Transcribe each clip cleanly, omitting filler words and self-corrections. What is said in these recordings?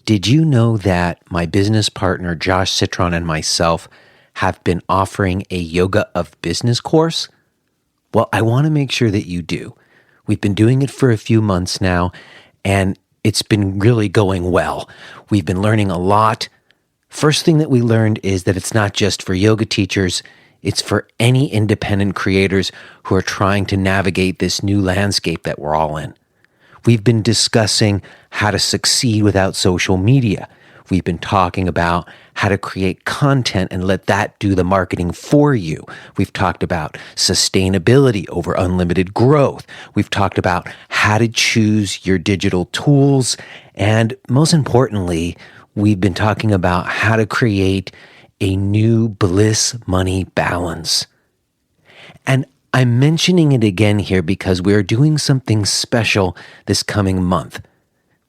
Did you know that my business partner, Josh Citron, and myself have been offering a Yoga of Business course? Well, I want to make sure that you do. We've been doing it for a few months now, and it's been really going well. We've been learning a lot. First thing that we learned is that it's not just for yoga teachers, it's for any independent creators who are trying to navigate this new landscape that we're all in. We've been discussing how to succeed without social media. We've been talking about how to create content and let that do the marketing for you. We've talked about sustainability over unlimited growth. We've talked about how to choose your digital tools. And most importantly, we've been talking about how to create a new bliss money balance. And I'm mentioning it again here because we're doing something special this coming month.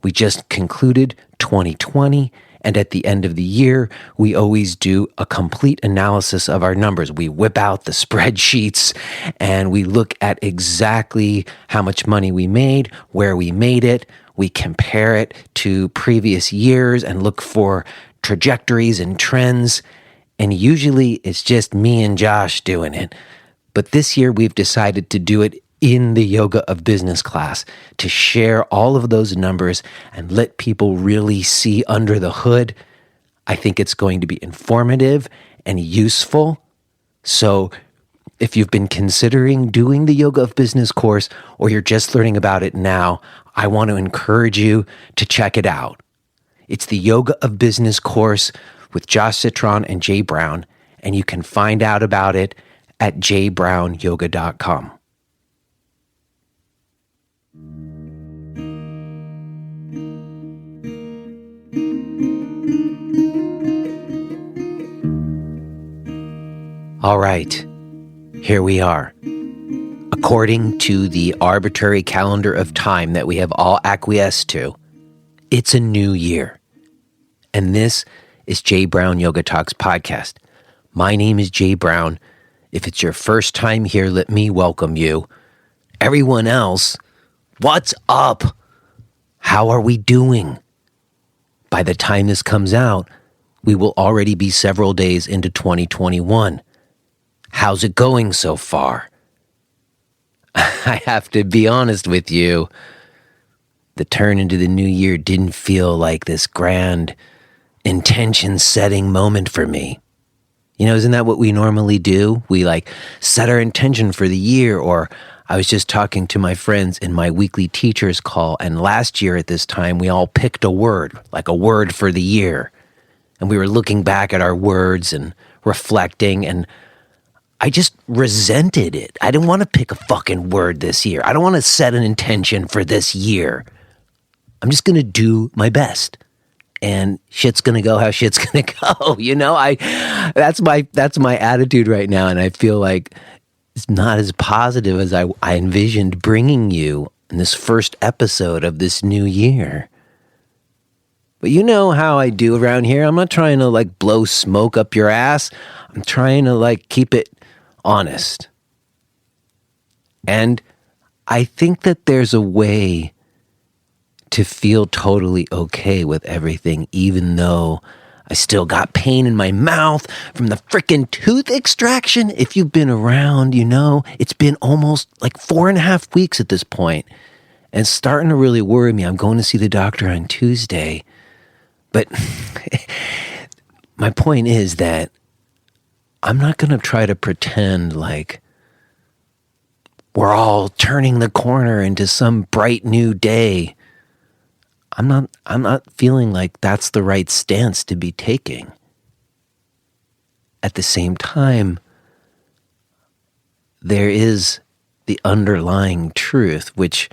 We just concluded 2020, and at the end of the year, we always do a complete analysis of our numbers. We whip out the spreadsheets, and we look at exactly how much money we made, where we made it. We compare it to previous years and look for trajectories and trends. And usually it's just me and Josh doing it. But this year we've decided to do it in the Yoga of Business class to share all of those numbers and let people really see under the hood. I think it's going to be informative and useful. So if you've been considering doing the Yoga of Business course or you're just learning about it now, I want to encourage you to check it out. It's the Yoga of Business course with Josh Citron and Jay Brown, and you can find out about it at jbrownyoga.com. All right, here we are. According to the arbitrary calendar of time that we have all acquiesced to, it's a new year. And this is Jay Brown Yoga Talks podcast. My name is Jay Brown. If it's your first time here, let me welcome you. Everyone else, what's up? How are we doing? By the time this comes out, we will already be several days into 2021. How's it going so far? I have to be honest with you. The turn into the new year didn't feel like this grand intention-setting moment for me. You know, isn't that what we normally do? We set our intention for the year. Or I was just talking to my friends in my weekly teachers call, and last year at this time, we all picked a word, like a word for the year. And we were looking back at our words and reflecting, and I just resented it. I didn't want to pick a fucking word this year. I don't want to set an intention for this year. I'm just going to do my best. And shit's going to go how shit's going to go. You know, that's my attitude right now. And I feel like it's not as positive as I envisioned bringing you in this first episode of this new year. But you know how I do around here. I'm not trying to blow smoke up your ass. I'm trying to keep it honest. And I think that there's a way to feel totally okay with everything, even though I still got pain in my mouth from the frickin' tooth extraction. If you've been around, you know, it's been almost 4.5 weeks at this point, and it's starting to really worry me. I'm going to see the doctor on Tuesday, but my point is that I'm not going to try to pretend like we're all turning the corner into some bright new day. I'm not feeling like that's the right stance to be taking. At the same time, there is the underlying truth, which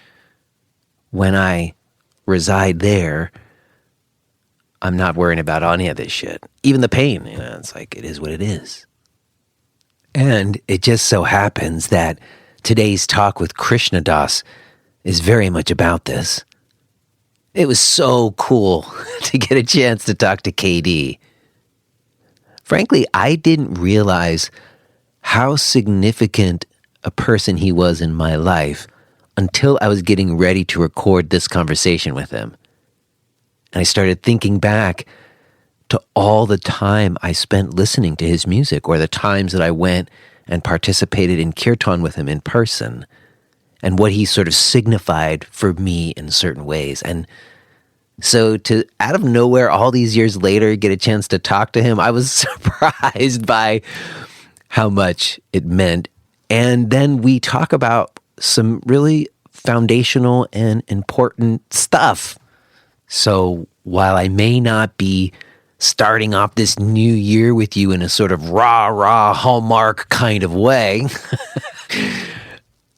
when I reside there, I'm not worrying about any of this shit. Even the pain, you know, it's it is what it is. And it just so happens that today's talk with Krishna is very much about this. It was so cool to get a chance to talk to KD. Frankly, I didn't realize how significant a person he was in my life until I was getting ready to record this conversation with him. And I started thinking back to all the time I spent listening to his music, or the times that I went and participated in kirtan with him in person, and what he sort of signified for me in certain ways. And so to, out of nowhere, all these years later, get a chance to talk to him, I was surprised by how much it meant. And then we talk about some really foundational and important stuff. So while I may not be starting off this new year with you in a sort of rah, Hallmark kind of way,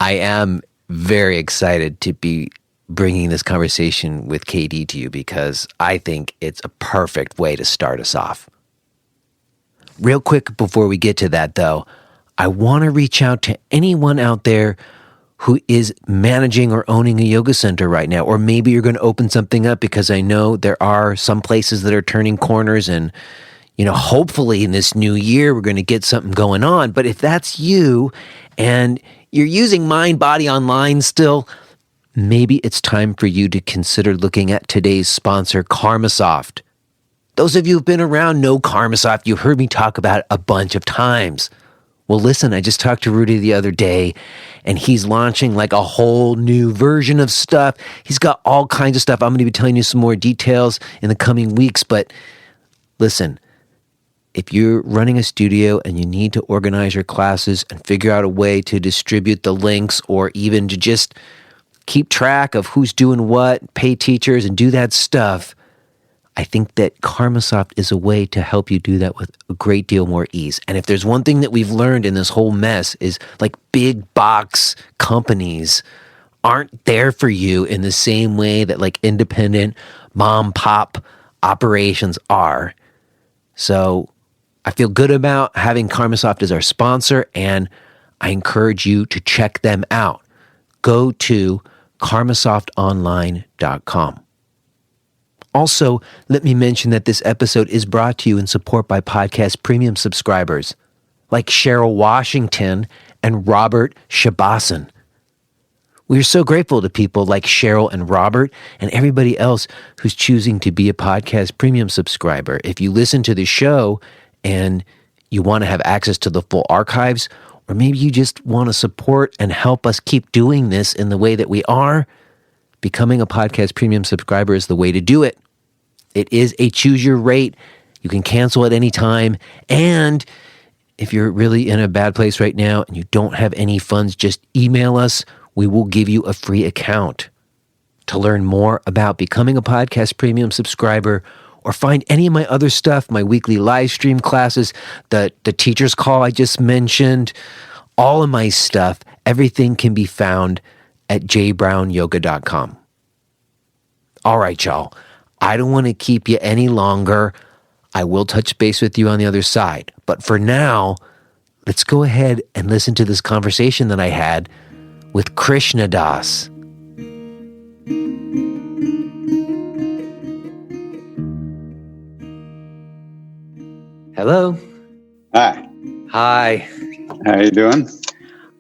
I am very excited to be bringing this conversation with KD to you, because I think it's a perfect way to start us off. Real quick before we get to that, though, I want to reach out to anyone out there who is managing or owning a yoga center right now, or maybe you're going to open something up, because I know there are some places that are turning corners, and hopefully in this new year we're going to get something going on. But if that's you and you're using Mind Body Online still, maybe it's time for you to consider looking at today's sponsor, KarmaSoft. Those of you who've been around know KarmaSoft. You've heard me talk about it a bunch of times. Well, listen, I just talked to Rudy the other day, and he's launching like a whole new version of stuff. He's got all kinds of stuff. I'm going to be telling you some more details in the coming weeks, but listen, if you're running a studio and you need to organize your classes and figure out a way to distribute the links, or even to just keep track of who's doing what, pay teachers and do that stuff, I think that KarmaSoft is a way to help you do that with a great deal more ease. And if there's one thing that we've learned in this whole mess, is like big box companies aren't there for you in the same way that like independent mom pop operations are. So I feel good about having KarmaSoft as our sponsor, and I encourage you to check them out. Go to karmasoftonline.com. Also, let me mention that this episode is brought to you in support by Podcast Premium subscribers like Cheryl Washington and Robert Shabasan. We're so grateful to people like Cheryl and Robert and everybody else who's choosing to be a Podcast Premium subscriber. If you listen to the show and you want to have access to the full archives, or maybe you just want to support and help us keep doing this in the way that we are, becoming a Podcast Premium subscriber is the way to do it. It is a choose your rate. You can cancel at any time. And if you're really in a bad place right now and you don't have any funds, just email us. We will give you a free account. To learn more about becoming a Podcast Premium subscriber, or find any of my other stuff, my weekly live stream classes, the teacher's call I just mentioned, all of my stuff, everything can be found at jbrownyoga.com. All right, y'all. I don't want to keep you any longer. I will touch base with you on the other side. But for now, let's go ahead and listen to this conversation that I had with Krishna Das. Hello. Hi. Hi. How you doing?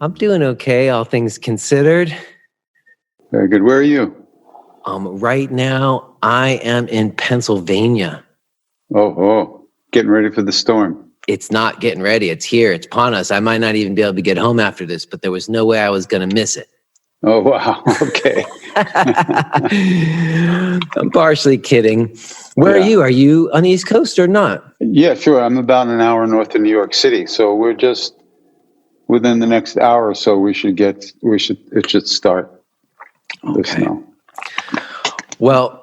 I'm doing okay, all things considered. Very good. Where are you? Right now, I am in Pennsylvania. Oh, getting ready for the storm. It's not getting ready. It's here. It's upon us. I might not even be able to get home after this, but there was no way I was going to miss it. Oh, wow. Okay. I'm partially kidding. Where are you? Are you on the East Coast or not? Yeah, sure. I'm about an hour north of New York City. So we're just within the next hour or so, it should start the snow. Well,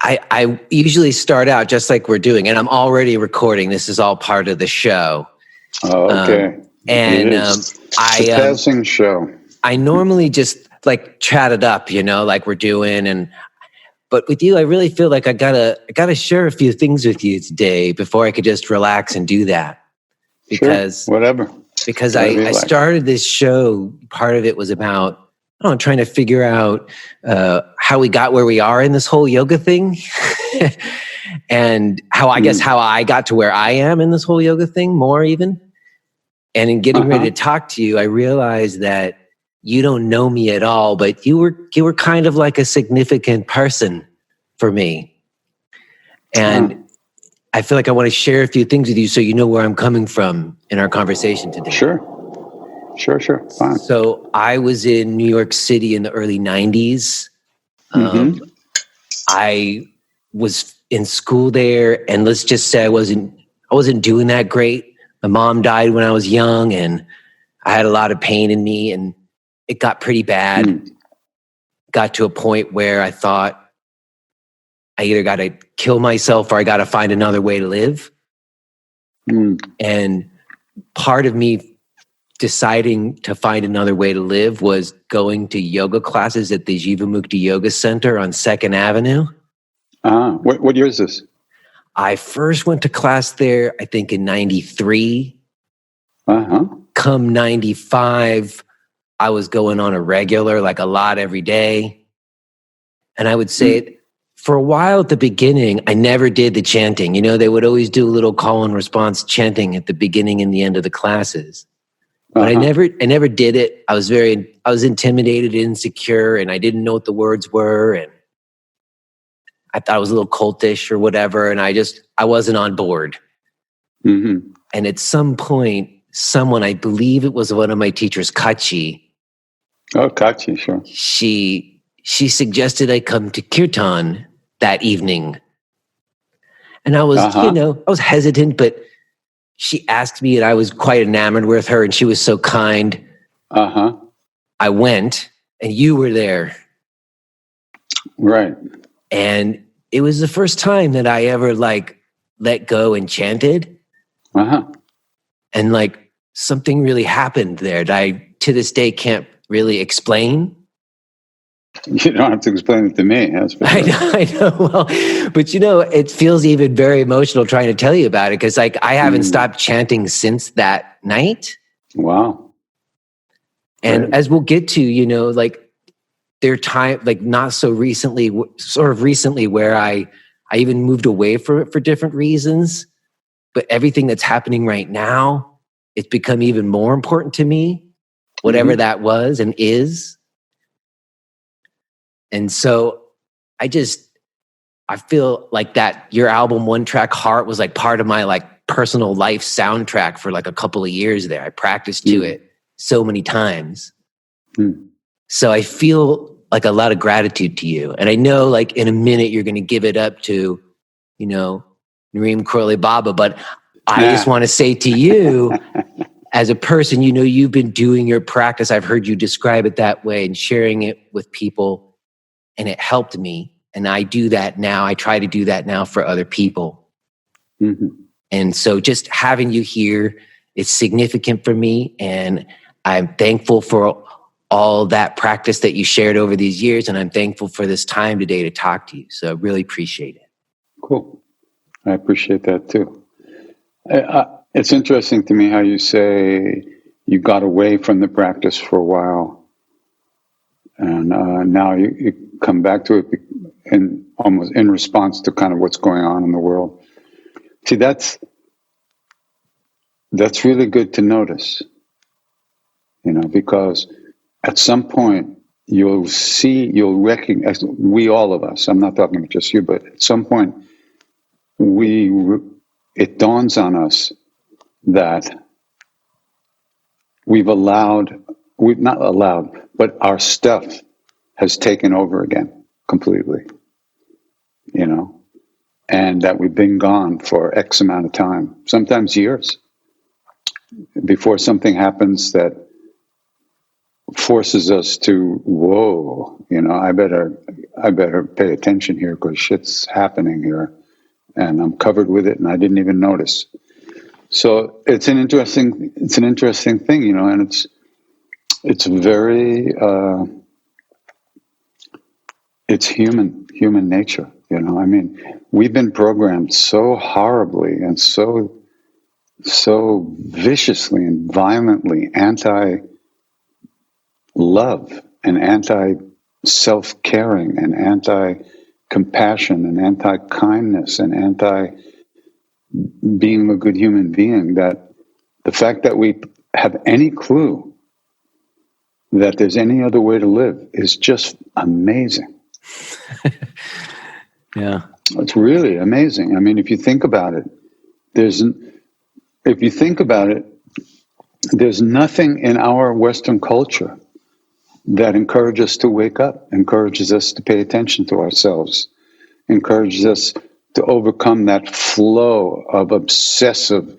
I usually start out just like we're doing, and I'm already recording. This is all part of the show. Oh, okay. Passing show. I normally just like chat it up, like we're doing, but with you, I really feel like I gotta share a few things with you today before I could just relax and do that. Because sure, whatever. Because I started this show. Part of it was about trying to figure out how we got where we are in this whole yoga thing, and how I got to where I am in this whole yoga thing more even. And in getting ready to talk to you, I realized that you don't know me at all, but you were kind of like a significant person for me. And I feel like I want to share a few things with you so you know where I'm coming from in our conversation today. Sure. Fine. So I was in New York City in the early 90s. I was in school there, and let's just say I wasn't doing that great. My mom died when I was young, and I had a lot of pain in me, and it got pretty bad. Got to a point where I thought I either got to kill myself or I got to find another way to live. And part of me deciding to find another way to live was going to yoga classes at the Jivamukti Yoga Center on 2nd Avenue. What year is this? I first went to class there, I think, in 93. Come 95, I was going on a regular, like a lot every day. And I would say for a while at the beginning, I never did the chanting. You know, they would always do a little call and response chanting at the beginning and the end of the classes. But I never did it. I was intimidated, insecure, and I didn't know what the words were. And I thought it was a little cultish or whatever. And I wasn't on board. And at some point, someone, I believe it was one of my teachers, Kachi. Oh, Kachi, sure. She suggested I come to Kirtan that evening. And I was, I was hesitant, but she asked me and I was quite enamored with her and she was so kind. I went and you were there. Right. And it was the first time that I ever let go and chanted. And something really happened there that I, to this day, can't really explain. You don't have to explain it to me. That's for sure. I know. Well, but it feels even very emotional trying to tell you about it because I haven't stopped chanting since that night. Wow. And as we'll get to, there are time, not so recently, sort of recently where I even moved away from it for different reasons. But everything that's happening right now, it's become even more important to me, whatever that was and is. And so I feel like that your album, One Track Heart, was part of my personal life soundtrack for a couple of years there. I practiced to it so many times. So I feel a lot of gratitude to you. And I know in a minute you're going to give it up to, Nareem Kaur Baba, but I just want to say to you, as a person, you've been doing your practice. I've heard you describe it that way and sharing it with people. And it helped me. And I do that now. I try to do that now for other people. And so just having you here is significant for me. And I'm thankful for all that practice that you shared over these years. And I'm thankful for this time today to talk to you. So I really appreciate it. Cool. I appreciate that too. It's interesting to me how you say you got away from the practice for a while. And now you come back to it almost in response to kind of what's going on in the world. See, that's really good to notice, because at some point you'll recognize, all of us, I'm not talking about just you, but at some point it dawns on us that we've not allowed, but our stuff has taken over again completely, and that we've been gone for X amount of time, sometimes years, before something happens that forces us to, whoa, I better pay attention here because shit's happening here and I'm covered with it and I didn't even notice. So it's an interesting thing, and it's very, it's human nature, we've been programmed so horribly and so viciously and violently anti-love and anti-self-caring and anti-compassion and anti-kindness and anti-being a good human being, that the fact that we have any clue that there's any other way to live is just amazing. Yeah. It's really amazing. I mean, if you think about it, there's there's nothing in our Western culture that encourages us to wake up, encourages us to pay attention to ourselves, encourages us to overcome that flow of obsessive,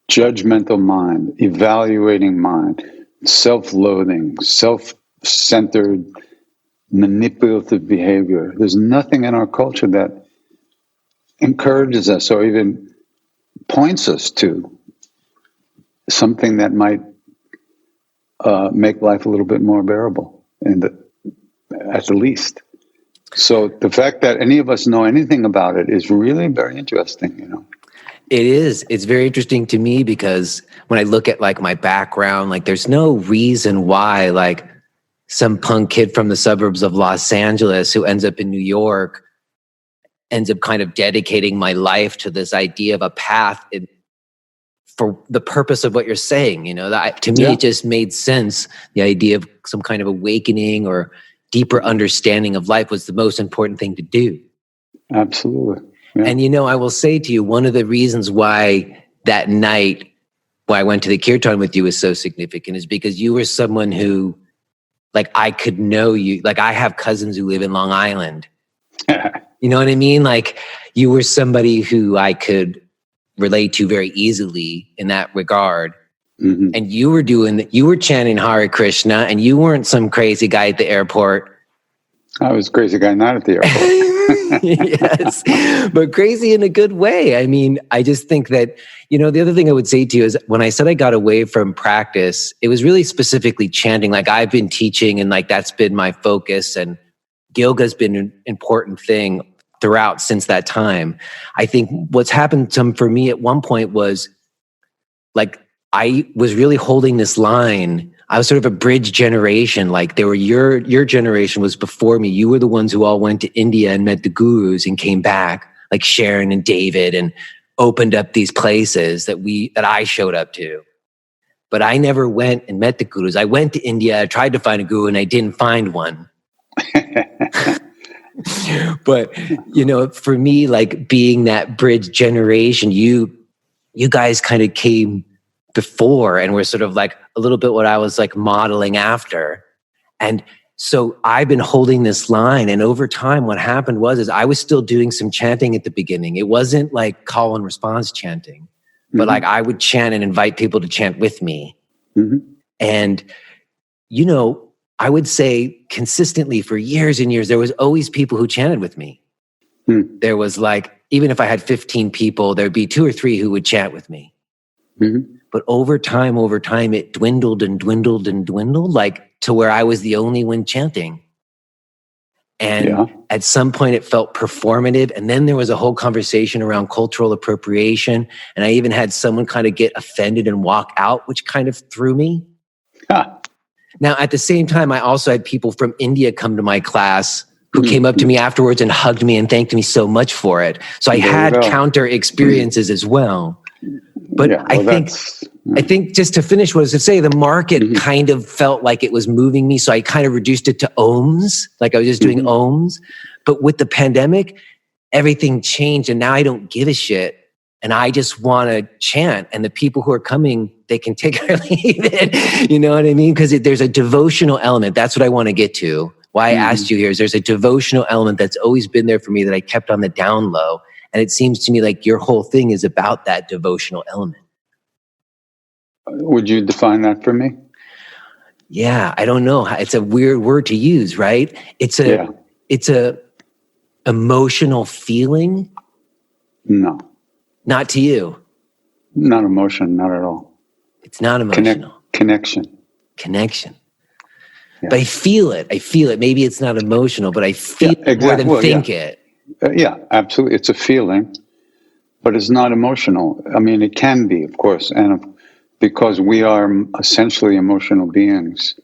judgmental mind, evaluating mind, self-loathing, self-centered, manipulative behavior. There's nothing in our culture that encourages us or even points us to something that might make life a little bit more bearable, at the least. So the fact that any of us know anything about it is really very interesting, you know. It is. It's very interesting to me because when I look at like my background, like there's no reason why like some punk kid from the suburbs of Los Angeles who ends up in New York ends up kind of dedicating my life to this idea of a path for the purpose of what you're saying. You know, that to me, it just made sense. The idea of some kind of awakening or deeper understanding of life was the most important thing to do. Absolutely. Yeah. And, you know, I will say to you, one of the reasons why that night, why I went to the kirtan with you was so significant is because you were someone who, like, I could know you. Like, I have cousins who live in Long Island. You know what I mean? Like, you were somebody who I could relate to very easily in that regard. Mm-hmm. And you were chanting Hare Krishna, and you weren't some crazy guy at the airport. I was a crazy guy not at the airport. Yes, but crazy in a good way. I mean, I just think that, you know, the other thing I would say to you is when I said I got away from practice, it was really specifically chanting. Like I've been teaching and like that's been my focus, and yoga's been an important thing throughout since that time. I think what's happened for me at one point was like I was really holding this line. I was sort of a bridge generation. Like there were your generation was before me. You were the ones who all went to India and met the gurus and came back, like Sharon and David, and opened up these places that I showed up to. But I never went and met the gurus. I went to India, I tried to find a guru, and I didn't find one. But, you know, for me, like being that bridge generation, you guys kind of came before and were sort of like a little bit what I was like modeling after. And so I've been holding this line, and over time what happened is I was still doing some chanting at the beginning. It wasn't like call and response chanting, but like I would chant and invite people to chant with me. Mm-hmm. And, you know, I would say consistently for years and years, there was always people who chanted with me. There was like, even if I had 15 people, there'd be 2 or 3 who would chant with me. Mm-hmm. But over time, it dwindled and dwindled and dwindled, like to where I was the only one chanting. And at some point it felt performative. And then there was a whole conversation around cultural appropriation. And I even had someone kind of get offended and walk out, which kind of threw me. Now, at the same time, I also had people from India come to my class who came up to me afterwards and hugged me and thanked me so much for it. So I had counter experiences as well. But I think just to finish what I was to say, the market kind of felt like it was moving me. So I kind of reduced it to ohms, like I was just doing ohms. But with the pandemic, everything changed, and now I don't give a shit. And I just want to chant. And the people who are coming, they can take it or leave it. You know what I mean? Because there's a devotional element. That's what I want to get to. Why I asked you here is there's a devotional element that's always been there for me that I kept on the down low. And it seems to me like your whole thing is about that devotional element. Would you define that for me? Yeah, I don't know. It's a weird word to use, right? It's a emotional feeling. No. Not to you. Not emotion, not at all. It's not emotional. Connection. Yeah. But I feel it. Maybe it's not emotional, but I feel it more than think it. Yeah, absolutely. It's a feeling, but it's not emotional. I mean, it can be, of course. And because we are essentially emotional beings,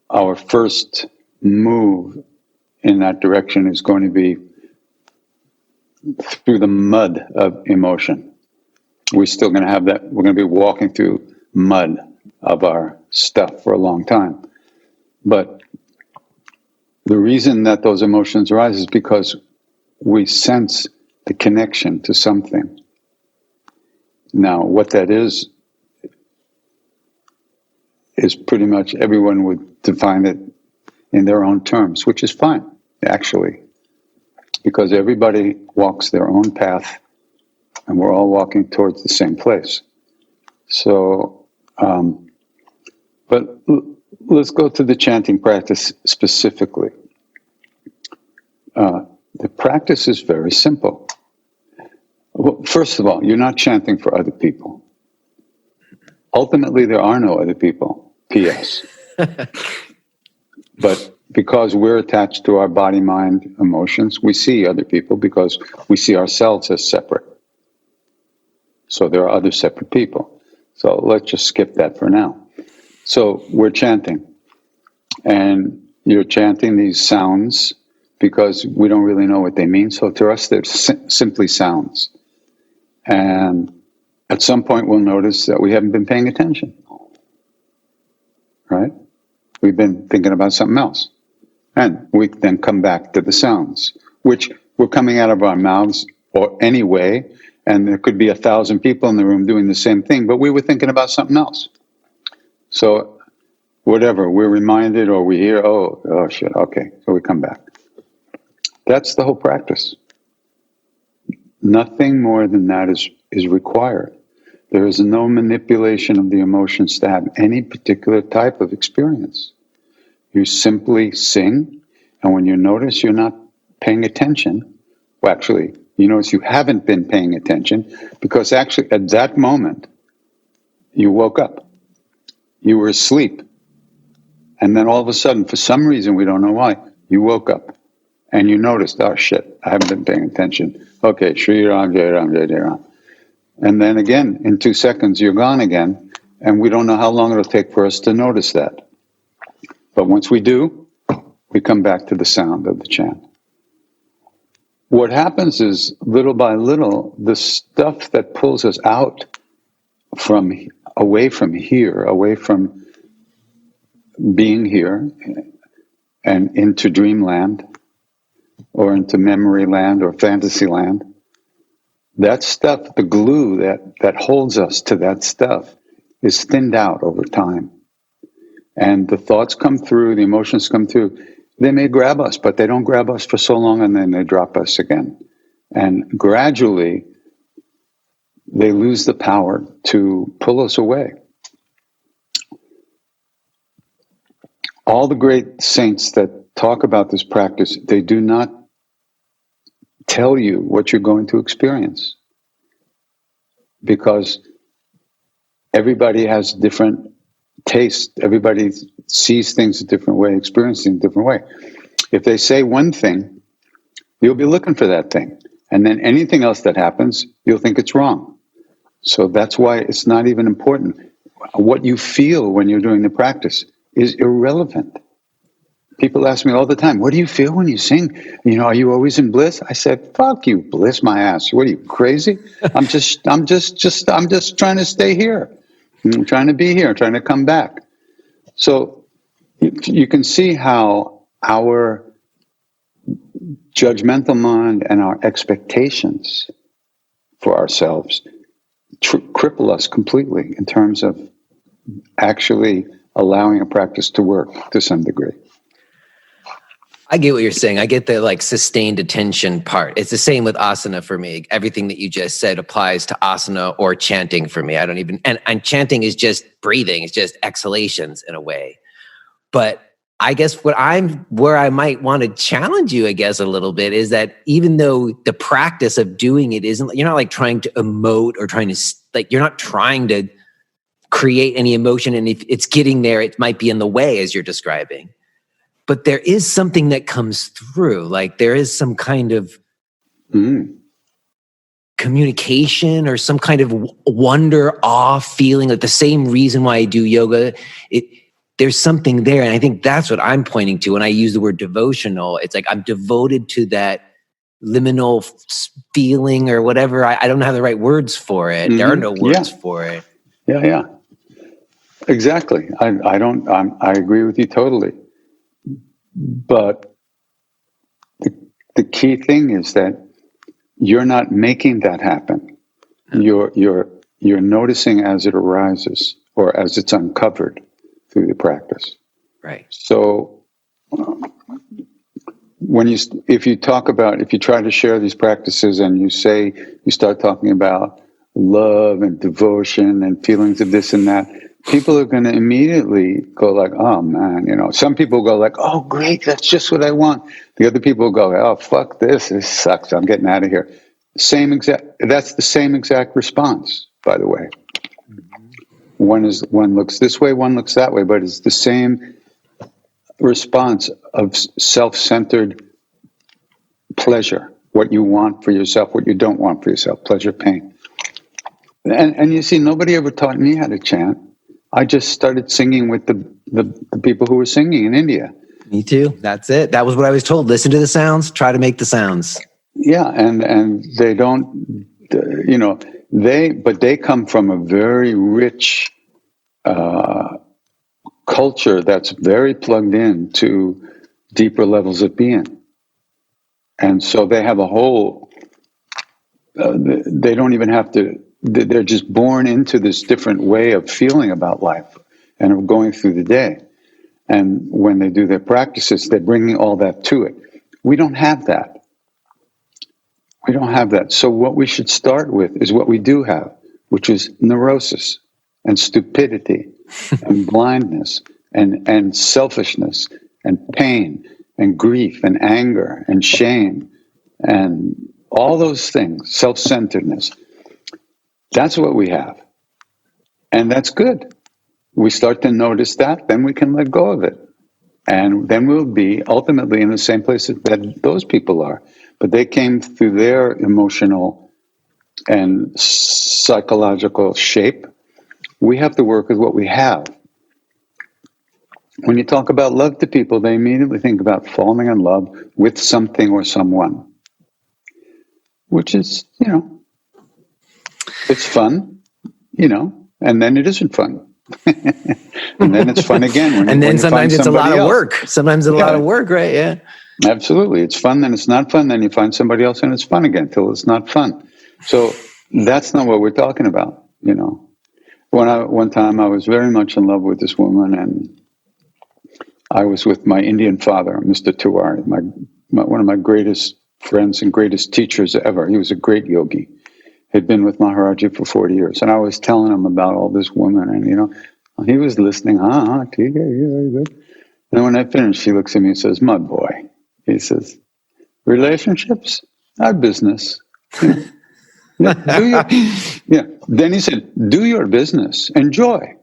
our first move in that direction is going to be through the mud of emotion. We're still going to have that. We're going to be walking through mud of our stuff for a long time. But the reason that those emotions arise is because we sense the connection to something. Now, what that is pretty much everyone would define it in their own terms, which is fine, actually, because everybody walks their own path and we're all walking towards the same place. So, but let's go to the chanting practice specifically. The practice is very simple. Well, first of all, you're not chanting for other people. Ultimately, there are no other people, P.S. But because we're attached to our body, mind, emotions, we see other people because we see ourselves as separate. So there are other separate people. So let's just skip that for now. So we're chanting. And you're chanting these sounds because we don't really know what they mean. So to us, they're simply sounds. And at some point, we'll notice that we haven't been paying attention. Right? We've been thinking about something else. And we then come back to the sounds, which were coming out of our mouths or anyway, and there could be 1,000 people in the room doing the same thing, but we were thinking about something else. So whatever, we're reminded or we hear, oh shit, okay, so we come back. That's the whole practice. Nothing more than that is required. There is no manipulation of the emotions to have any particular type of experience. You simply sing, and when you notice you're not paying attention, well, actually, you notice you haven't been paying attention because actually at that moment, you woke up. You were asleep. And then all of a sudden, for some reason, we don't know why, you woke up. And you noticed, oh shit, I haven't been paying attention. Okay, Shri Ram, Jai Ram, Jai Jai Ram. And then again, in 2 seconds, you're gone again. And we don't know how long it'll take for us to notice that. But once we do, we come back to the sound of the chant. What happens is, little by little, the stuff that pulls us out from, away from here, away from being here, and into dreamland, or into memory land or fantasy land, that stuff, the glue that holds us to that stuff, is thinned out over time. And the thoughts come through, the emotions come through. They may grab us, but they don't grab us for so long, and then they drop us again. And gradually, they lose the power to pull us away. All the great saints that talk about this practice, they do not tell you what you're going to experience, because everybody has different taste. Everybody sees things a different way, experiences things a different way. If they say one thing, you'll be looking for that thing. And then anything else that happens, you'll think it's wrong. So that's why it's not even important. What you feel when you're doing the practice is irrelevant. People ask me all the time, what do you feel when you sing? Are you always in bliss? I said, fuck you, bliss my ass. What are you, crazy? I'm just trying to stay here. I'm trying to be here, trying to come back. So you can see how our judgmental mind and our expectations for ourselves cripple us completely in terms of actually allowing a practice to work to some degree. I get what you're saying. I get the sustained attention part. It's the same with asana for me. Everything that you just said applies to asana or chanting for me. I don't even, and chanting is just breathing. It's just exhalations in a way. But I guess where I might want to challenge you, I guess, a little bit is that even though the practice of doing it isn't, you're not trying to emote or trying to, you're not trying to create any emotion. And if it's getting there, it might be in the way as you're describing. But there is something that comes through, there is some kind of communication or some kind of wonder, awe feeling, the same reason why I do yoga. There's something there. And I think that's what I'm pointing to when I use the word devotional. It's I'm devoted to that liminal feeling or whatever. I don't have the right words for it. There are no words for it. Yeah. Exactly. I agree with you totally. But the key thing is that you're not making that happen. You're noticing as it arises or as it's uncovered through the practice. Right. So if you try to share these practices and you start talking about love and devotion and feelings of this and that, people are going to immediately go like, oh man, some people go like, oh great, that's just what I want. The other people go, oh fuck this sucks, I'm getting out of here. That's the same exact response, by the way. One looks this way, one looks that way, but it's the same response of self-centered pleasure, what you want for yourself, what you don't want for yourself, pleasure, pain. And you see, nobody ever taught me how to chant. I just started singing with the people who were singing in India. Me too. That's it. That was what I was told. Listen to the sounds, try to make the sounds. Yeah, and they don't, they come from a very rich culture that's very plugged in to deeper levels of being. And so they have a whole, they don't even have to, they're just born into this different way of feeling about life and of going through the day. And when they do their practices, they're bringing all that to it. We don't have that. We don't have that. So what we should start with is what we do have, which is neurosis and stupidity and blindness and selfishness and pain and grief and anger and shame and all those things, self-centeredness. That's what we have. And that's good. We start to notice that, then we can let go of it. And then we'll be ultimately in the same place that those people are. But they came through their emotional and psychological shape. We have to work with what we have. When you talk about love to people, they immediately think about falling in love with something or someone, which is, it's fun, and then it isn't fun. And then it's fun again. And then sometimes it's a lot of work. Sometimes it's a lot of work, right? Yeah. Absolutely. It's fun, then it's not fun, then you find somebody else and it's fun again till it's not fun. So that's not what we're talking about, One time I was very much in love with this woman, and I was with my Indian father, Mr. Tiwari, one of my greatest friends and greatest teachers ever. He was a great yogi. He'd been with Maharaji for 40 years. And I was telling him about all this woman, and, he was listening. Very good. And when I finished, he looks at me and says, my boy, he says, relationships are business. Then he said, do your business, enjoy.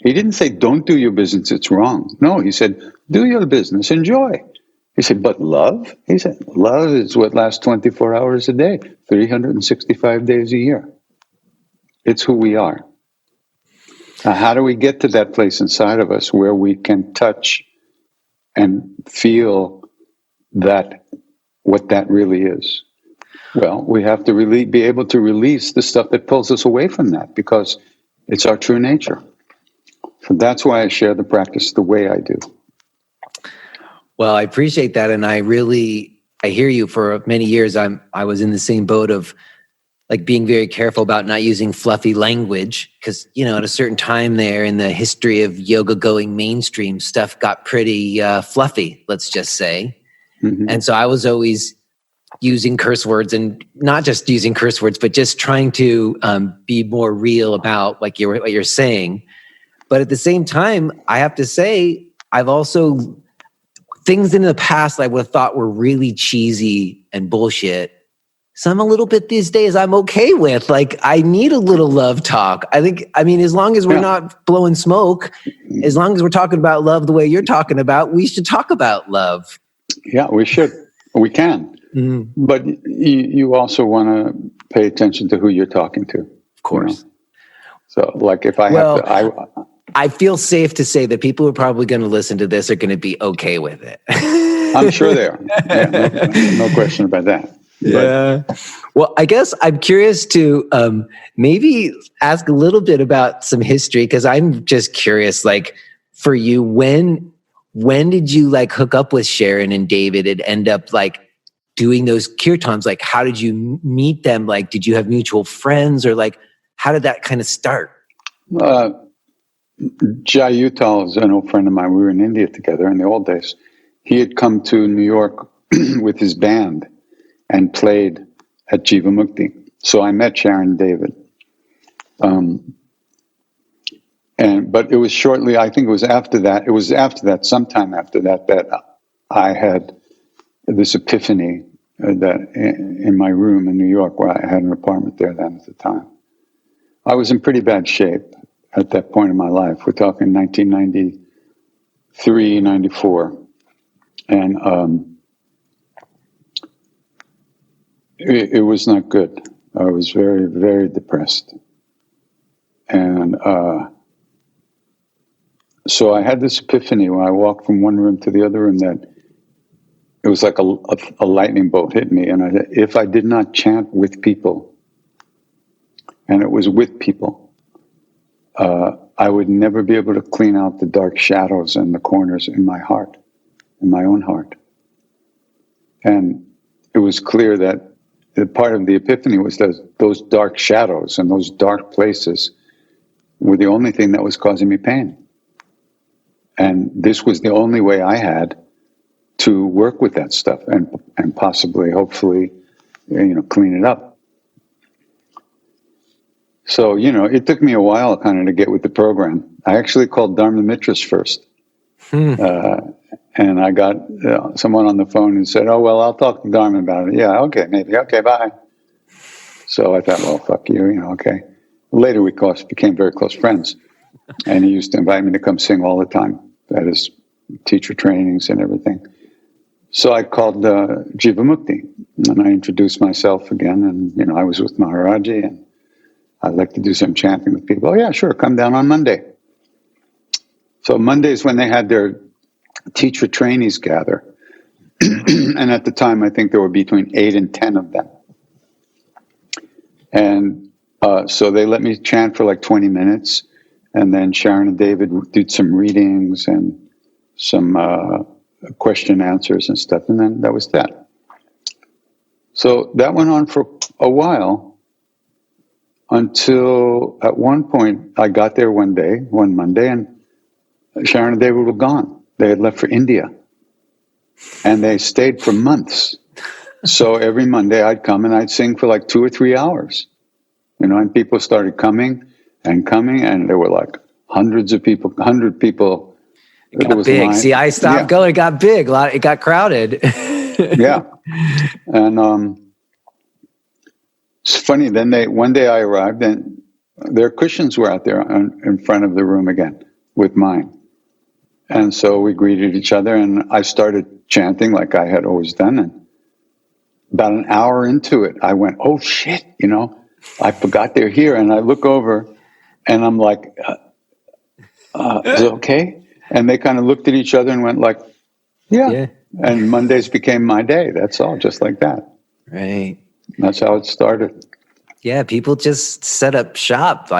He didn't say, don't do your business, it's wrong. No, he said, do your business, enjoy. He said, but love? He said, love is what lasts 24 hours a day, 365 days a year. It's who we are. Now, how do we get to that place inside of us where we can touch and feel that, what that really is? Well, we have to be able to release the stuff that pulls us away from that, because it's our true nature. So that's why I share the practice the way I do. Well, I appreciate that. And I hear you. For many years, I was in the same boat of like being very careful about not using fluffy language, because, at a certain time there in the history of yoga going mainstream, stuff got pretty fluffy, let's just say. Mm-hmm. And so I was always using curse words, and not just using curse words, but just trying to be more real about what you're saying. But at the same time, I have to say, I've also, things in the past I would have thought were really cheesy and bullshit, some a little bit these days I'm okay with. Like, I need a little love talk. As long as we're not blowing smoke, as long as we're talking about love the way you're talking about, we should talk about love. Yeah, we should. We can. Mm-hmm. But you also want to pay attention to who you're talking to. Of course. So, like, if I feel safe to say that people who are probably going to listen to this are going to be okay with it. I'm sure they are. Yeah, no question about that. Yeah. Well, I guess I'm curious to maybe ask a little bit about some history, because I'm just curious, like, for you, when did you like hook up with Sharon and David and end up like doing those kirtans? Like, how did you meet them? Like, did you have mutual friends, or like, how did that kind of start? Jai Uttal is an old friend of mine. We were in India together in the old days. He had come to New York with his band and played at Jiva Mukti. So I met Sharon David. But it was shortly, I think it was after that, sometime after that, that I had this epiphany that in my room in New York, where I had an apartment there then at the time. I was in pretty bad shape at that point in my life. We're talking 1993, 94. And it was not good. I was very, very depressed. And so I had this epiphany when I walked from one room to the other room that it was like a lightning bolt hit me. And if I did not chant with people, and it was with people, I would never be able to clean out the dark shadows and the corners in my heart, in my own heart. And it was clear that part of the epiphany was that those dark shadows and those dark places were the only thing that was causing me pain. And this was the only way I had to work with that stuff and possibly, hopefully, clean it up. So, it took me a while kind of to get with the program. I actually called Dharma Mitras first. And I got someone on the phone who said, "Oh, well, I'll talk to Dharma about it." Yeah, okay, maybe. Okay, bye. So I thought, well, fuck you, okay. Later we became very close friends. And he used to invite me to come sing all the time at his teacher trainings and everything. So I called Jiva Mukti, and I introduced myself again. And, I was with Maharaji, and I'd like to do some chanting with people. Oh, yeah, sure, come down on Monday. So Mondays when they had their teacher trainees gather. And at the time, I think there were between 8 and 10 of them. And so they let me chant for like 20 minutes. And then Sharon and David did some readings and some question answers and stuff. And then that was that. So that went on for a while until at one point I got there one Monday, and Sharon and David were gone. They had left for India. And they stayed for months. So every Monday I'd come and I'd sing for like 2 or 3 hours. And people started coming, and there were like hundreds of people, 100 people. It got big. Line. See, I stopped going. It got big. It got crowded. Yeah. And it's funny. Then one day I arrived, and their cushions were out there in front of the room again with mine. And so we greeted each other, and I started chanting like I had always done. And about an hour into it, I went, "Oh shit, I forgot they're here." And I look over, and I'm like, "Is it okay?" And they kind of looked at each other and went like, yeah. And Mondays became my day. That's all, just like that. Right. That's how it started. Yeah, people just set up shop,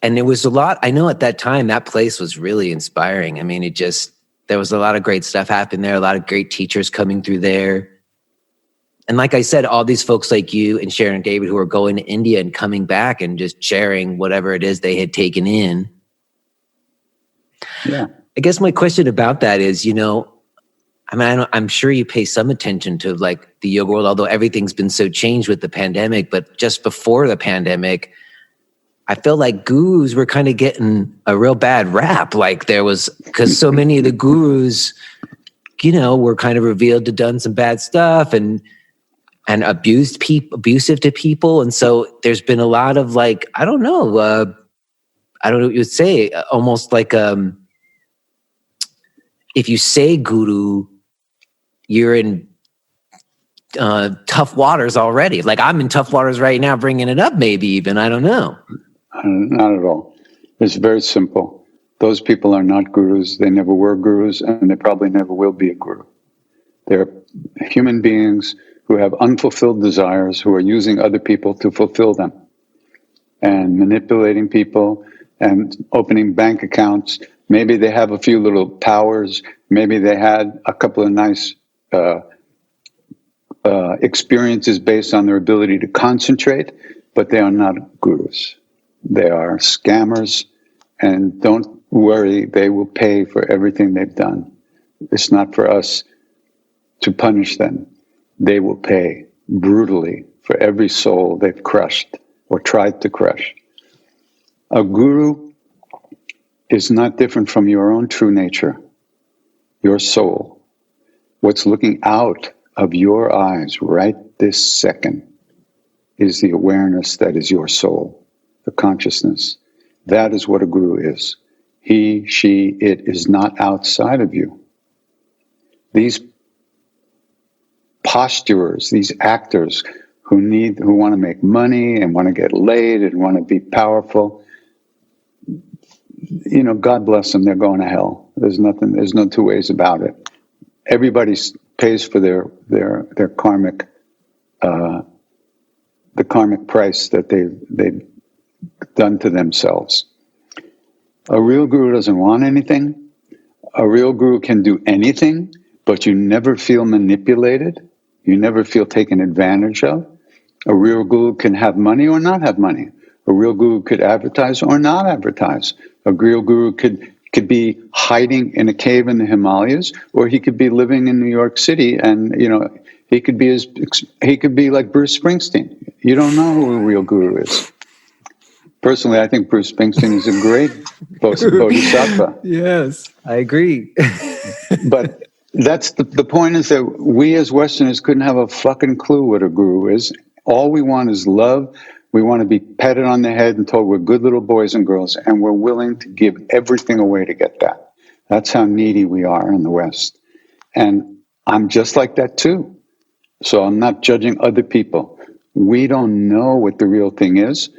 and there was a lot. I know at that time, that place was really inspiring. I mean, there was a lot of great stuff happening there, a lot of great teachers coming through there. And like I said, all these folks like you and Sharon and David who are going to India and coming back and just sharing whatever it is they had taken in. Yeah. I guess my question about that is, I'm sure you pay some attention to like the yoga world, although everything's been so changed with the pandemic. But just before the pandemic, I feel like gurus were kind of getting a real bad rap. Like because so many of the gurus, were kind of revealed to done some bad stuff and abusive to people. And so there's been a lot of I don't know what you would say, almost like, if you say guru, you're in tough waters already. Like I'm in tough waters right now, bringing it up, maybe even, I don't know. Not at all. It's very simple. Those people are not gurus. They never were gurus, and they probably never will be a guru. They're human beings who have unfulfilled desires, who are using other people to fulfill them, and manipulating people and opening bank accounts. Maybe they have a few little powers. Maybe they had a couple of nice experiences based on their ability to concentrate, but they are not gurus. They are scammers, and don't worry, they will pay for everything they've done. It's not for us to punish them. They will pay brutally for every soul they've crushed or tried to crush. A guru is not different from your own true nature, your soul. What's looking out of your eyes right this second is the awareness that is your soul, the consciousness. That is what a guru is. He, she, it is not outside of you. These posturers, these actors who want to make money and want to get laid and want to be powerful, God bless them, they're going to hell. There's no two ways about it. Everybody pays for their karmic, the karmic price that they've done to themselves. A real guru doesn't want anything. A real guru can do anything, but you never feel manipulated. You never feel taken advantage of. A real guru can have money or not have money. A real guru could advertise or not advertise. A real guru could be hiding in a cave in the Himalayas, or he could be living in New York City, and he could be like Bruce Springsteen. You don't know who a real guru is. Personally, I think Bruce Springsteen is a great bodhisattva. Yes, I agree. But that's the point, is that we as Westerners couldn't have a fucking clue what a guru is. All we want is love. We want to be patted on the head and told we're good little boys and girls, and we're willing to give everything away to get that. That's how needy we are in the West. And I'm just like that too. So I'm not judging other people. We don't know what the real thing is,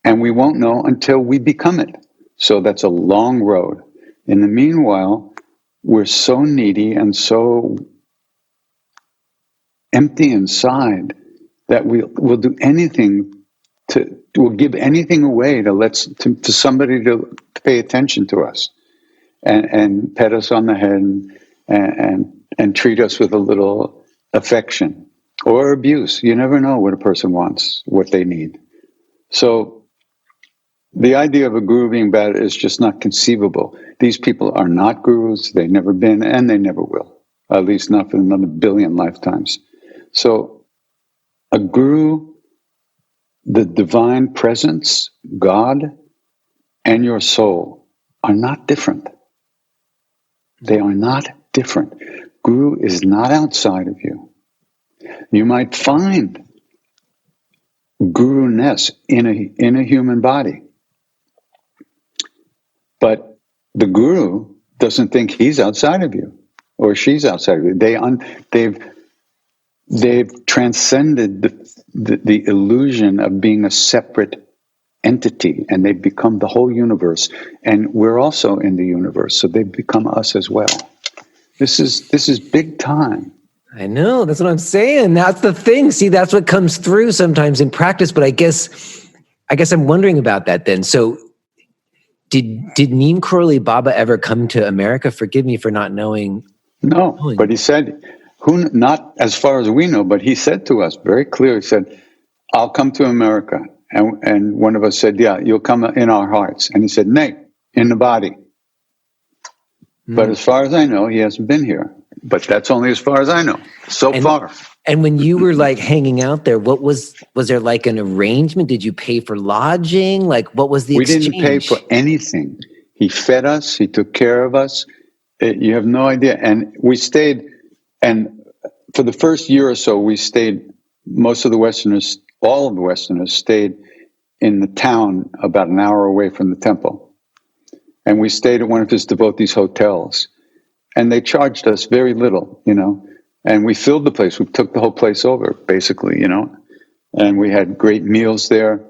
and we won't know until we become it. So that's a long road. In the meanwhile, we're so needy and so empty inside that we'll do anything we'll give anything away to somebody to pay attention to us and pet us on the head and treat us with a little affection or abuse. You never know what a person wants, what they need. So the idea of a guru being bad is just not conceivable. These people are not gurus. They've never been, and they never will, at least not for another billion lifetimes. So a guru, the divine presence, God, and your soul are not different. They are not different. Guru is not outside of you. You might find guru-ness in a human body, but the guru doesn't think he's outside of you or she's outside of you. They've transcended the illusion of being a separate entity, and they've become the whole universe. And we're also in the universe, so they've become us as well. This is big time. I know, that's what I'm saying. That's the thing. See, that's what comes through sometimes in practice. But I guess I'm wondering about that then. So, did Neem Karoli Baba ever come to America? Forgive me for not knowing. No, but he said, not as far as we know, but he said to us very clearly, he said, I'll come to America. And one of us said, yeah, you'll come in our hearts. And he said, nay, in the body. But as far as I know, he hasn't been here. But that's only as far as I know, so far. And when you were like hanging out there, was there like an arrangement? Did you pay for lodging? Like, what was the exchange? We didn't pay for anything. He fed us. He took care of us. You have no idea. And we stayed, and for the first year or so, we stayed, most of the Westerners, all of the Westerners stayed in the town about an hour away from the temple. And we stayed at one of his devotees' hotels. And they charged us very little, and we filled the place. We took the whole place over, basically, and we had great meals there.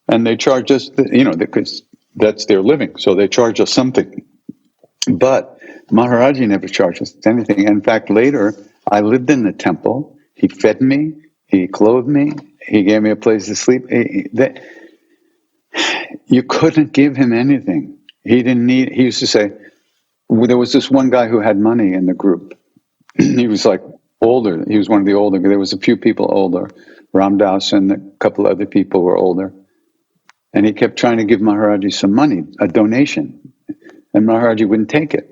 And they charged us, because that's their living. So they charged us something. But Maharaji never charged us anything. In fact, later, I lived in the temple. He fed me. He clothed me. He gave me a place to sleep. You couldn't give him anything. He used to say, there was this one guy who had money in the group. He was like older. He was one of the older. There was a few people older. Ram Dass and a couple other people were older. And he kept trying to give Maharaji some money, a donation. And Maharaji wouldn't take it.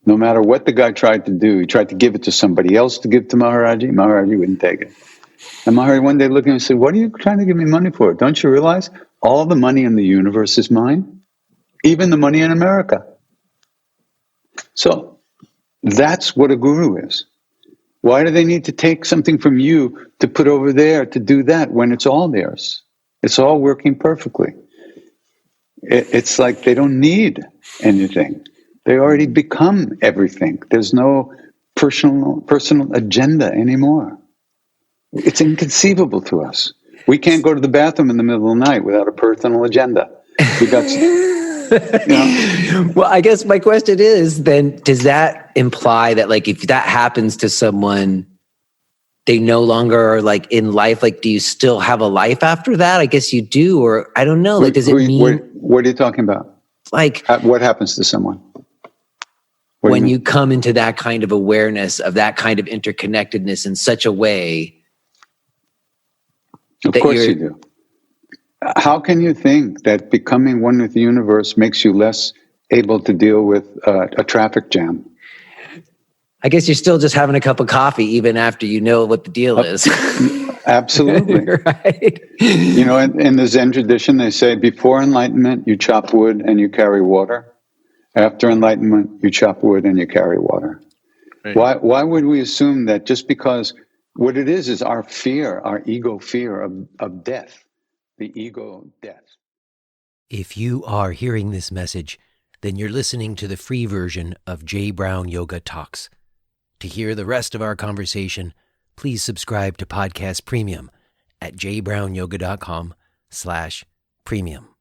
No matter what the guy tried to do, he tried to give it to somebody else to give to Maharaji. Maharaji wouldn't take it. And Maharaji one day looked at him and said, "What are you trying to give me money for? Don't you realize all the money in the universe is mine? Even the money in America." So that's what a guru is. Why do they need to take something from you to put over there to do that when it's all theirs? It's all working perfectly. It's like they don't need anything. They already become everything. There's no personal agenda anymore. It's inconceivable to us. We can't go to the bathroom in the middle of the night without a personal agenda. We got, Well, I guess my question is then, does that imply that like if that happens to someone, they no longer are like in life? Like, do you still have a life after that? I guess you do, or I don't know. Like, does it mean? What are you talking about? Like, what happens to someone? When you come into that kind of awareness of that kind of interconnectedness in such a way. Of course you do. How can you think that becoming one with the universe makes you less able to deal with a traffic jam? I guess you're still just having a cup of coffee even after you know what the deal is. Absolutely. Right. You know, in the Zen tradition, they say before enlightenment, you chop wood and you carry water. After enlightenment, you chop wood and you carry water. Right. Why would we assume that just because what it is our fear, our ego fear of death, the ego death. If you are hearing this message, then you're listening to the free version of J. Brown Yoga Talks. To hear the rest of our conversation, please subscribe to Podcast Premium at jbrownyoga.com/premium.